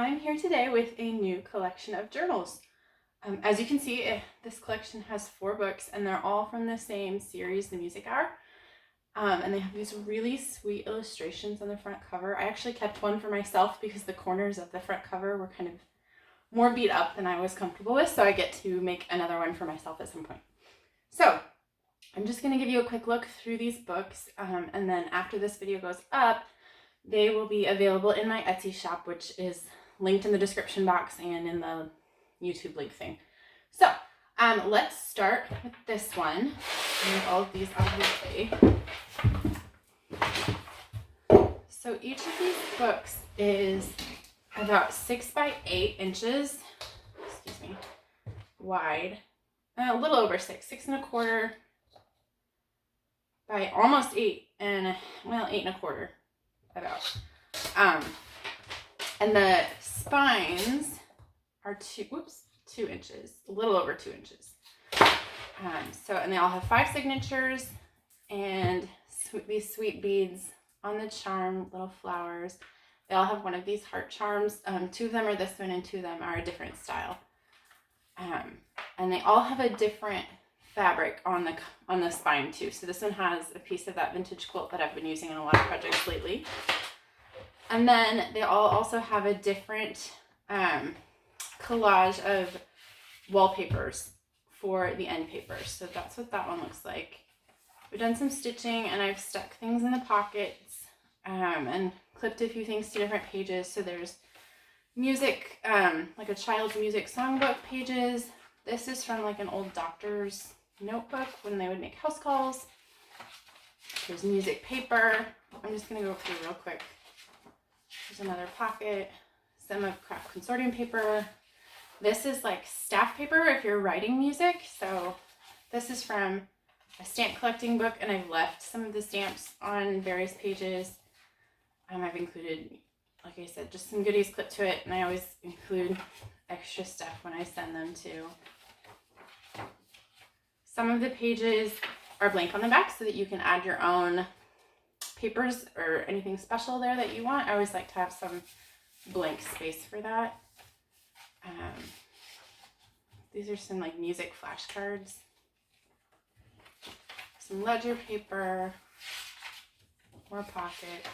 I'm here today with a new collection of journals. As you can see, this collection has 4 books and they're all from the same series, The Music Hour. And they have these really sweet illustrations on the front cover. I actually kept one for myself because the corners of the front cover were kind of more beat up than I was comfortable with, so I get to make another one for myself at some point. So I'm just going to give you a quick look through these books, and then after this video goes up, they will be available in my Etsy shop, which is linked in the description box and in the YouTube link thing. So let's start with this one. Move all of these out of the way. So each of these books is about 6 by 8 inches, wide, a little over 6.25 by almost 8, and 8.25 about. And the spines are 2 inches, a little over 2 inches. And they all have 5 signatures and these sweet beads on the charm, little flowers. They all have one of these heart charms. 2 of them are this one and 2 of them are a different style. And they all have a different fabric on the spine too. So this one has a piece of that vintage quilt that I've been using in a lot of projects lately. And then they all also have a different collage of wallpapers for the end papers. So that's what that one looks like. We've done some stitching and I've stuck things in the pockets and clipped a few things to different pages. So there's music, like a child's music songbook pages. This is from like an old doctor's notebook when they would make house calls. There's music paper. I'm just going to go through real quick. There's another pocket, some of craft consortium paper. This is like staff paper if you're writing music. So this is from a stamp collecting book, and I've left some of the stamps on various pages. I've included, like I said, just some goodies clipped to it, and I always include extra stuff when I send them too. Some of the pages are blank on the back so that you can add your own papers or anything special there that you want. I always like to have some blank space for that. These are some like music flashcards. Some ledger paper, more pockets.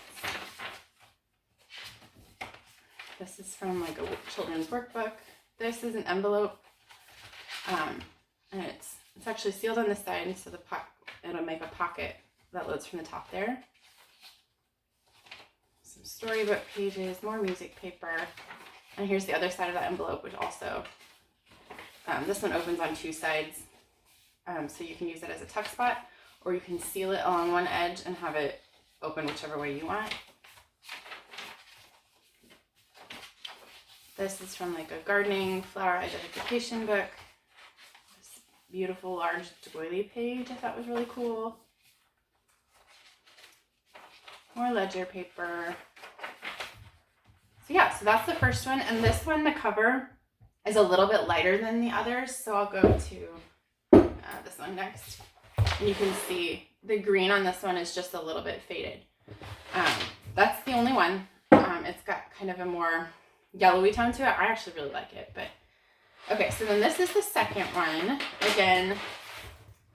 This is from like a children's workbook. This is an envelope, and it's actually sealed on this side, so it'll make a pocket that loads from the top there. Some storybook pages, more music paper, and here's the other side of that envelope, which also, this one opens on 2 sides, so you can use it as a tuck spot, or you can seal it along one edge and have it open whichever way you want. This is from like a gardening flower identification book. This beautiful large doily page I thought was really cool. More ledger paper. So yeah, so that's the first one. And this one, the cover is a little bit lighter than the others. So I'll go to this one next. And you can see the green on this one is just a little bit faded. That's the only one. It's got kind of a more yellowy tone to it. I actually really like it, but okay, so then this is the second one. Again,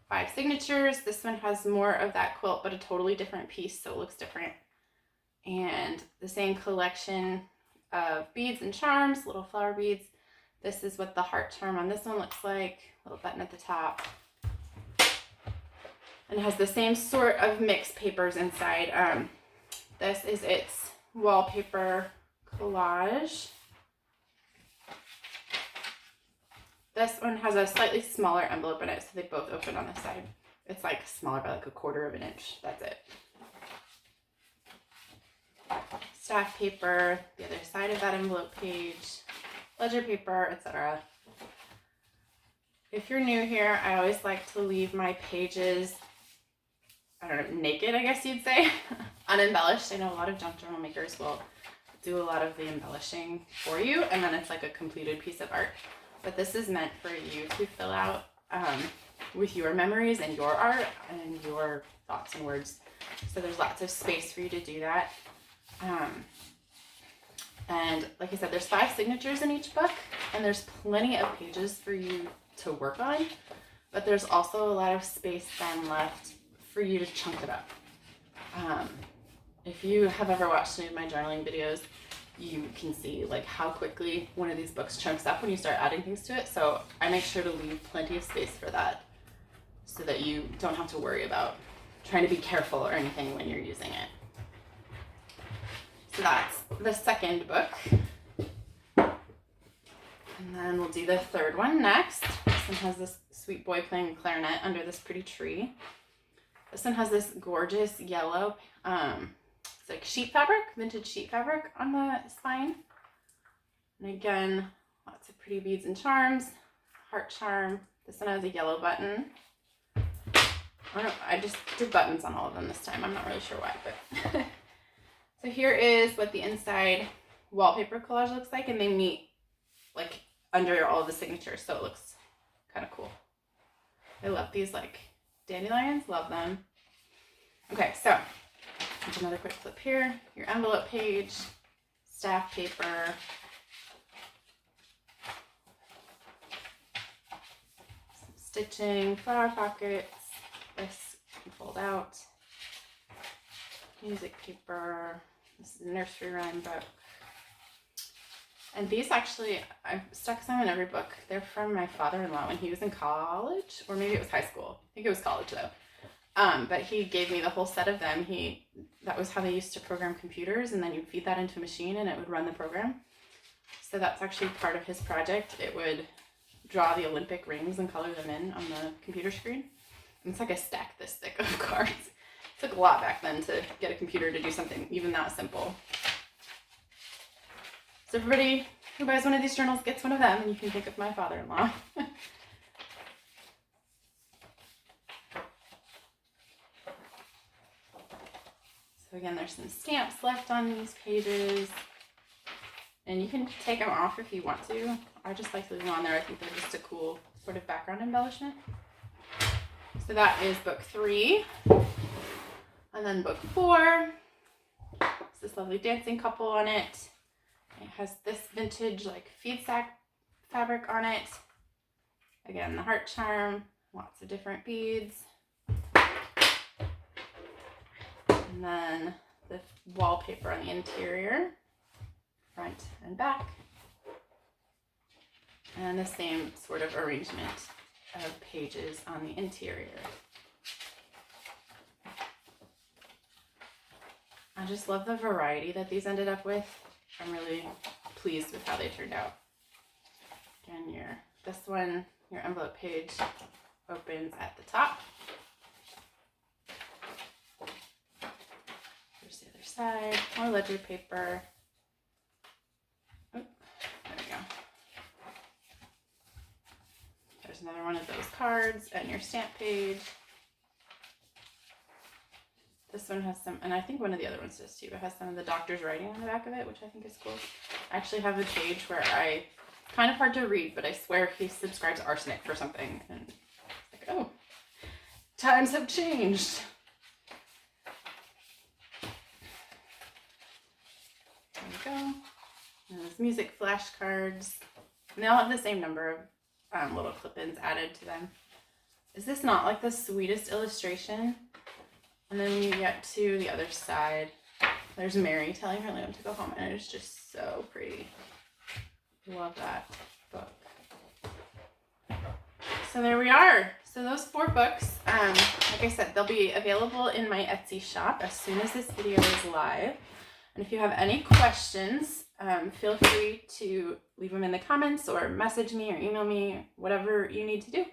5 signatures. This one has more of that quilt, but a totally different piece, so it looks different. And the same collection of beads and charms, little flower beads. This is what the heart charm on this one looks like. Little button at the top. And it has the same sort of mixed papers inside. This is its wallpaper collage. This one has a slightly smaller envelope in it, so they both open on the side. It's like smaller by like 1/4 of an inch. That's it. Staff paper, the other side of that envelope page, ledger paper, etc. If you're new here, I always like to leave my pages, I don't know, naked, I guess you'd say, unembellished. I know a lot of junk journal makers will do a lot of the embellishing for you, and then it's like a completed piece of art. But this is meant for you to fill out with your memories and your art and your thoughts and words. So there's lots of space for you to do that. And like I said, there's 5 signatures in each book, and there's plenty of pages for you to work on, but there's also a lot of space then left for you to chunk it up. If you have ever watched any of my journaling videos, you can see like how quickly one of these books chunks up when you start adding things to it. So I make sure to leave plenty of space for that so that you don't have to worry about trying to be careful or anything when you're using it. So that's the second book. And then we'll do the third one next. This one has this sweet boy playing clarinet under this pretty tree. This one has this gorgeous yellow, it's like sheet fabric, vintage sheet fabric on the spine. And again, lots of pretty beads and charms, heart charm. This one has a yellow button. I just did buttons on all of them this time. I'm not really sure why, but. So here is what the inside wallpaper collage looks like, and they meet like under all of the signatures, so it looks kind of cool. I love these like dandelions, love them. Okay, so here's another quick flip here. Your envelope page, staff paper, some stitching, flower pockets. This can fold out. Music paper. This is a nursery rhyme book. And these actually, I've stuck some in every book. They're from my father-in-law when he was in college, or maybe it was high school. I think it was college though. But he gave me the whole set of them. That was how they used to program computers, and then you'd feed that into a machine and it would run the program. So that's actually part of his project. It would draw the Olympic rings and color them in on the computer screen. And it's like a stack this thick of cards. It took a lot back then to get a computer to do something even that simple. So everybody who buys one of these journals gets one of them, and you can think of my father-in-law. So again, there's some stamps left on these pages, and you can take them off if you want to. I just like to leave them on there. I think they're just a cool sort of background embellishment. So that is book 3. And then book 4, it's this lovely dancing couple on it. It has this vintage like feed sack fabric on it. Again, the heart charm, lots of different beads. And then the wallpaper on the interior, front and back. And the same sort of arrangement of pages on the interior. I just love the variety that these ended up with. I'm really pleased with how they turned out. Again, this one, your envelope page opens at the top. Here's the other side, more ledger paper. Oh, there we go. There's another one of those cards and your stamp page. This one has some, and I think one of the other ones does too. It has some of the doctor's writing on the back of it, which I think is cool. I actually have a page where it's kind of hard to read, but I swear he subscribes arsenic for something. And it's like, oh, times have changed. There we go. And there's music flashcards. And they all have the same number of little clip-ins added to them. Is this not like the sweetest illustration? And then you get to the other side. There's Mary telling her lamb to go home, and it's just so pretty. Love that book. So there we are. So those 4 books, like I said, they'll be available in my Etsy shop as soon as this video is live. And if you have any questions, feel free to leave them in the comments or message me or email me, whatever you need to do.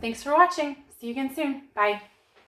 Thanks for watching. See you again soon. Bye.